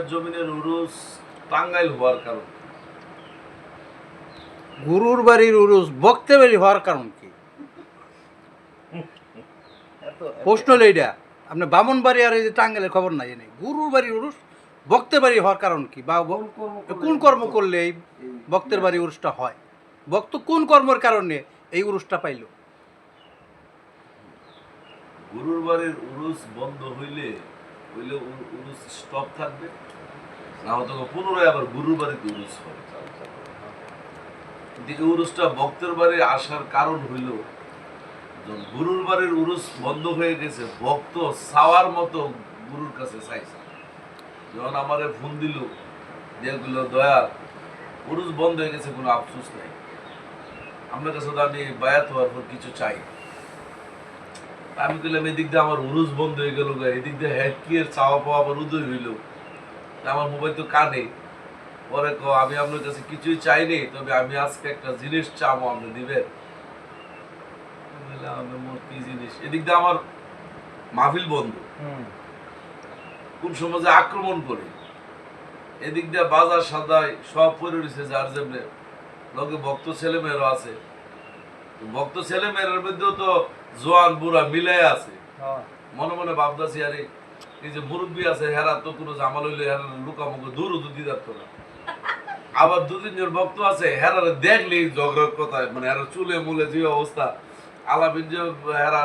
ব্রাহ্মণবাড়িয়ার জমিনের উরুস টাঙ্গাইল হওয়ার কারণ? গুরুর বাড়ির উরুস বক্তে বাড়ি হওয়ার কারণ কি? প্রশ্ন হলো এইটা। আপনি বামন বাড়ি আর এই যে টাঙ্গাইলের খবর নাই এনে গুরুর বাড়ির উরুস বক্তে বাড়ি হওয়ার কারণ কি? বা কোন কর্ম করলে এই বক্তের বাড়ি উরুসটা হয়? বক্ত কোন কর্মের কারণে এই উরুসটা পাইল? গুরুর বাড়ির উরুস বন্ধ হইলে হইলে উরুস স্টপ থাকবে, না হয়তো পুনরায় আবার গুরুর বাড়িতে উরুস হবে। কিন্তু এই উরুসটা ভক্তের বাড়ি আসার কারণ হইল যখন গুরুর বাড়ির উরুস বন্ধ হয়ে গেছে, ভক্ত চাওয়ার মতো গুরুর কাছে চাইছে। যখন আমারে ফোন দিল যেগুলো দয়াল উরুস বন্ধ হয়ে গেছে, কোনো আফসোস নাই, আপনার কাছে তো আমি বায়াত হওয়ার পর কিছু চাই। আমি বললাম এদিক দিয়ে আমার উরুস বন্ধ হয়ে গেল, এদিক দিয়ে হ্যাঁ কি এর চাওয়া পাওয়া আবার উদয় হইল, আমার মোবাইল তো কানে। পরে আমি আপনার কাছে কিছুই চাইনি, তবে আমি আজকে একটা জিনিস চাবো, আপনি দিবেন? কি জিনিস? এদিক দিয়ে আমার মাহফিল বন্ধ, কোন সমাজে আক্রমণ করে, এদিক দিয়ে বাজার সাদায় সব পরে রয়েছে, যার যেমনি লোকে ভক্ত ছেলে মেয়েরা আছে, ভক্ত ছেলে মেয়ের মধ্যেও তো জোয়ান বুড়া মিলাই আছে। মনে মনে ভাবতেছি আরে এই যে মুরব্বী আছে হেরা তো কোনো জামাল হইলে হেরা লুকামুখো দূর দুদি যাত না। আবার দু তিনজন ভক্ত আছে হেরা দেখলেই ঝগড়ার কথা, মানে হেরা চুলে মুলে যে অবস্থা আলাপিন যে হেরা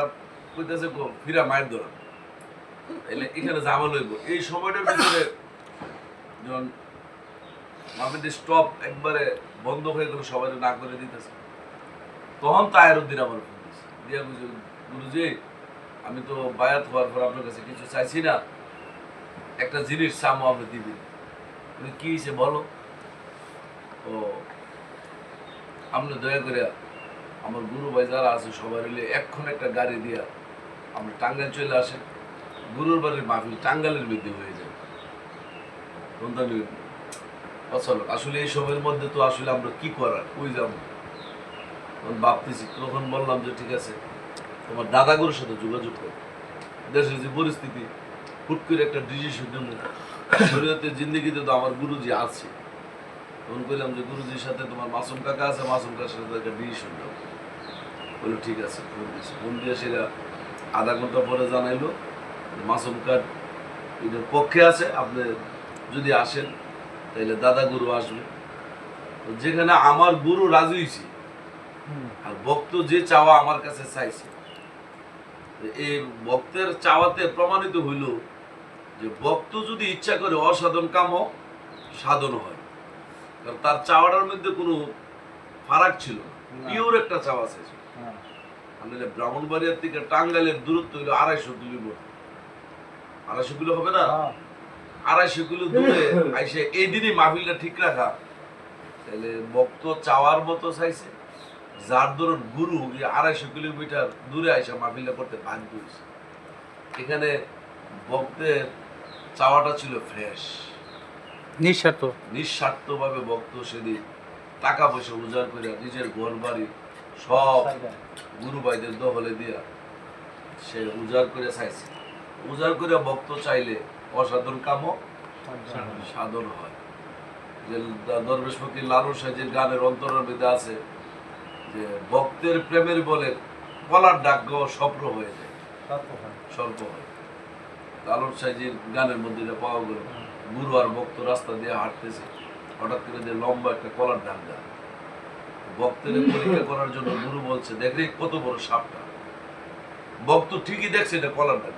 কইতেছে ফিরা মায়ের ধরা, তাইলে এখানে জামাল হইব। এই সময়টার ভিতরে যখন মাহফিলটি স্টপ একবারে বন্ধ হয়ে গেল, সবাই না করে দিতেছে, তখন তাহেরউদ্দিন আমার ফোন দিয়েছে, দিয়া বুঝি গুরুজি আমি তো বায়াত হওয়ার পর আপনার কাছে কিছু চাইছি না, একটা জিনিস চামো আপনি দিবেন। কি হয়েছে বলো? ও আপনি দয়া করে আমার গুরু ভাই যারা আছে সবাই মিলে এখন একটা গাড়ি দিয়া আপনি টাঙ্গাইল চলে আসেন, গুরুর বাড়ির মাহফিল টাঙ্গাইলের মধ্যে হয়ে যায়। আসলে এই সময়ের মধ্যে তো আসলে আমরা কি করার, ওই যাবো ভাবতেছি। তখন বললাম যে ঠিক আছে তোমার দাদাগুলোর সাথে যোগাযোগ করো, দেশের যে পরিস্থিতি হুট করে একটা ডিসিশন নেব, শরীয়তের জিন্দগিতে তো আমার গুরুজি আছে। তখন কইলাম যে গুরুজির সাথে তোমার মাসুম কাকা আছে, মাসুম কাকার সাথে একটা ডিসিশন নেব। বললো ঠিক আছে। ফোন দিয়েছে, ফোন দিয়ে সেটা আধা ঘন্টা পরে জানাইলো মাসুম কাক এটার পক্ষে আছে, আপনি যদি আসেন তাহলে দাদা গুরু আসবে। তো যেখানে আমার গুরু রাজি হয়েছে আর ভক্ত যে চাওয়া আমার কাছে চাইছে, এই ভক্তের চাওয়াতে প্রমাণিত হইল যে ভক্ত যদি ইচ্ছা করে অসাধন কামও সাধন হয়, কারণ তার চাওয়াটার মধ্যে কোনো ফারাক ছিল না, পিওর একটা চাওয়া চাইছে। ব্রাহ্মণবাড়িয়ার থেকে টাঙ্গাইলের দূরত্ব হইল 250 কিলোমিটার, 250 কিলো হবে না, 250 কিলো দূরে আইসে এই দিনই মাহফিলটা ঠিক রাখা, তাহলে ভক্ত চাওয়ার মতো চাইছে, যার ধরুন গুরু 250 কিলোমিটার দূরে আইসা মাহফিলটা করতে বাধ্য হয়েছে। এখানে ভক্তের চাওয়াটা ছিল ফ্রেশ, নিঃস্বার্থভাবে ভক্ত সেদিন টাকা পয়সা উজাড় করে নিজের ঘর বাড়ি সব গুরু ভাইদের দখলে দিয়া সে উজাড় করে চাইছে। উজাড় করে ভক্ত চাইলে অসাধন কামও সাধন হয়। যে দরবেশ ফকির লালন সাহেবের গানের অন্তরের মধ্যে আছে যে ভক্তের প্রেমের বলে কলার ডাক স্বপ্ন হয়ে যায়, স্বল্প হয়। লালন সাহেবের গানের মধ্যে পাওয়া গেল, গুরু আর ভক্ত রাস্তা দিয়ে হাঁটতেছে, হঠাৎ করে যে লম্বা একটা কলার ডাক দেয়, ভক্তের পরীক্ষা করার জন্য গুরু বলছে দেখলে কত বড় সাপটা। ভক্ত ঠিকই দেখছে এটা কলার ডাক,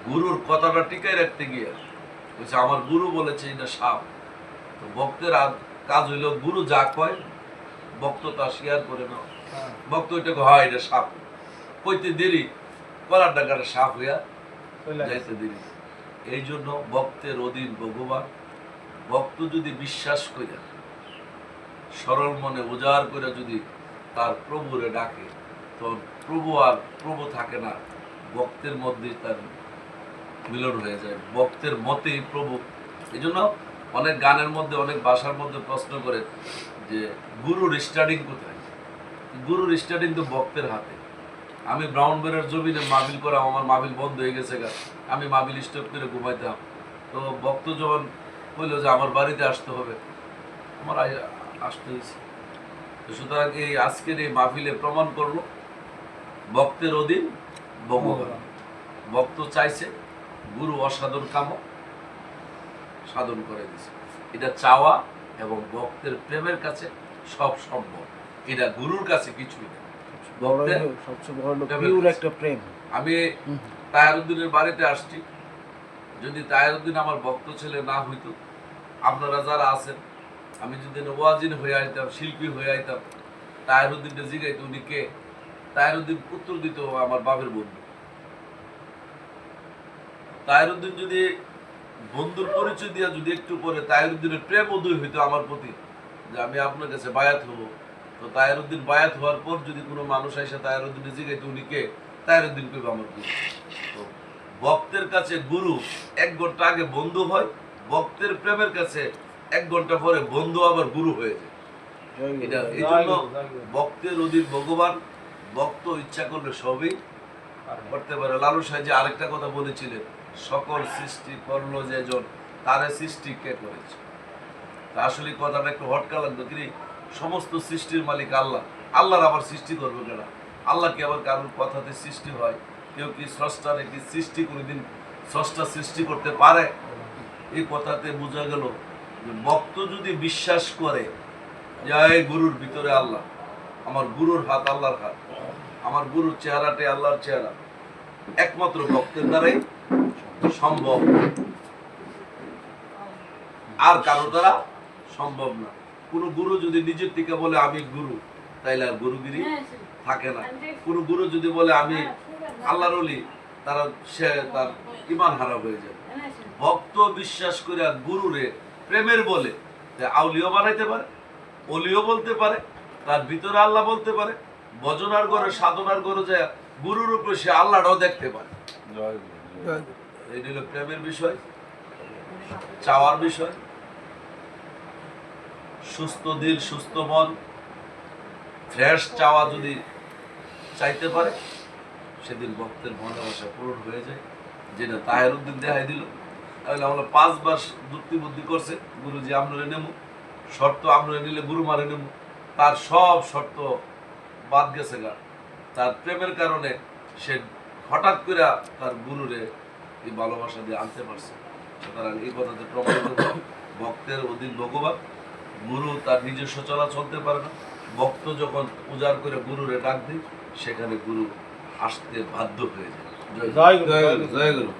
গুরুর কথাটা টিকাই রাখতে গিয়ে বলছে আমার গুরু বলেছে এটা সাপ। তো ভক্তের কাজ হইল গুরু যা কয় ভক্ত তা শেয়ার করে নাও, ভক্ত ওইটাকে হয় এটা সাপ, কইতে দেরি কলার ডাকাটা সাপ হইয়া যাইতে দেরি। এই জন্য ভক্তের অধীন ভগবান। ভক্ত যদি বিশ্বাস করে সরল মনে উজাড় করে যদি তার প্রভুরে ডাকে, তখন প্রভু আর প্রভু থাকে না, ভক্তের মধ্যে তার মিলন হয়ে যায়, ভক্তের মতেই প্রভু। এই জন্য অনেক গানের মধ্যে অনেক ভাষার মধ্যে প্রশ্ন করে যে গুরুর স্টার্টিং কোথায়? গুরুর স্টার্টিং তো ভক্তের হাতে। আমি ব্রাহ্মণবাড়িয়ার জমিনে মাহফিল করা, আমার মাহফিল বন্ধ হয়ে গেছে গা, আমি মাহফিল স্টপ করে ঘুমাইতাম, তো তো ভক্ত যখন বললো যে আমার বাড়িতে আসতে হবে, আমার আসতে হয়েছে। তো সুতরাং এই আজকের এই মাহফিলে প্রমাণ করলো ভক্তের অধীন ভগবান। ভক্ত চাইছে, গুরু অসাধন কাম সাধন করে দিছে। এটা চাওয়া এবং ভক্তের প্রেমের কাছে সব সম্ভব, এটা গুরুর কাছে কিছুই না। ভক্তের সবচেয়ে বড় প্রেমের পিওর কাছে। একটা প্রেম। আমি তাহেরউদ্দিনের বাড়িতে আসছি, যদি তাহেরউদ্দিন আমার ভক্ত ছেলে না হইতো, আপনারা যারা আছেন, আমি যদি ওয়াজিন হয়ে আইতাম, শিল্পী হয়ে আইতাম, তাহেরউদ্দিনকে জিগাইতো উনি কে, তাহেরউদ্দিন উত্তর দিত আমার বাপের বন্ধু। তাহেরউদ্দিন যদি বন্ধুর পরিচয় দিয়া যদি একটু পরে তাহেরউদ্দিনের প্রেম উদয় হইতো আমার প্রতি, যে আমি আপনার কাছে বায়াত হব, তো তাহেরউদ্দিন বায়াত হওয়ার পর যদি কোনো মানুষ এসে তাহেরউদ্দিনে জিগাইতো উনি কে, তাহেরউদ্দিন কইবে আমার গুরু। তো ভক্তের কাছে গুরু 1 ঘন্টা আগে বন্ধু হয়, ভক্তের প্রেমের কাছে 1 ঘন্টা পরে বন্ধু আবার গুরু হয়ে যায়। এটা এই জন্য ভক্তের অধীন ভগবান, ভক্ত ইচ্ছা করলে সবই করতে পারে। লালু সাহেব আরেকটা কথা বলেছিলেন, সকল সৃষ্টি করলো যে জন, তারে সৃষ্টি কে করেছে। তা আসলে কথাটা একটু হটকা লাগতো, কিন্তু সমস্ত সৃষ্টির মালিক আল্লাহ, আল্লাহর আবার সৃষ্টি করবে কেন? আল্লাহ কি আবার কারোর কথাতে সৃষ্টি হয়? কেউ কি স্রষ্টারে কি সৃষ্টি কোনোদিন স্রষ্টা সৃষ্টি করতে পারে? এই কথাতে বোঝা গেল যে ভক্ত যদি বিশ্বাস করে যে এই গুরুর ভিতরে আল্লাহ, আমার গুরুর হাত আল্লাহর হাত, আমার গুরুর চেহারাটাই আল্লাহর চেহারা, একমাত্র ভক্তের দ্বারাই সম্ভব, আর কারো দ্বারা সম্ভব না। কোনো গুরু যদি নিজের থেকে বলে আমি গুরু, তাইলে আর গুরুগিরি থাকে না। কোনো গুরু যদি বলে আমি আল্লাহর ওলি, তারা সে তার ঈমান হারা হয়ে যাবে। ভক্ত বিশ্বাস করে গুরুরে প্রেমের বলে আউলিও বানাইতে পারে, অলিও বলতে পারে, তার ভিতরে আল্লাহ বলতে পারে, ভজনার ঘরে সাধনার ঘরে যায় গুরুর উপরে সে আল্লাহটাও দেখতে পারে। এই হলো প্রেমের বিষয়, চাওয়ার বিষয়। সুস্থ দিল, সুস্থ মন, ফ্রেশ চাওয়া যদি চাইতে পারে, সেদিন ভক্তের মনের আশা পূরণ হয়ে যায়। যেটা তাহেরউদ্দিন দেখাই দিল, তাহলে আমরা 5 বার যুক্তি বুদ্ধি করছে, গুরুজি আমরা নেবো, শর্ত আমরা নিলে গুরু মারে নেব, তার সব শর্ত বাদ গেছে গা। তার প্রেমের কারণে সে হঠাৎ করে তার গুরুরে এই ভালোবাসা দিয়ে আনতে পারছে। সুতরাং এই কথাতে প্রমাণিত ভক্তের অধীন ভগবান। গুরু তার নিজস্ব চলা চলতে পারে না, ভক্ত যখন উজাড় করে গুরুরে ডাক দেয়, সেখানে গুরু আসতে বাধ্য হয়ে যায়। জয় গুরু।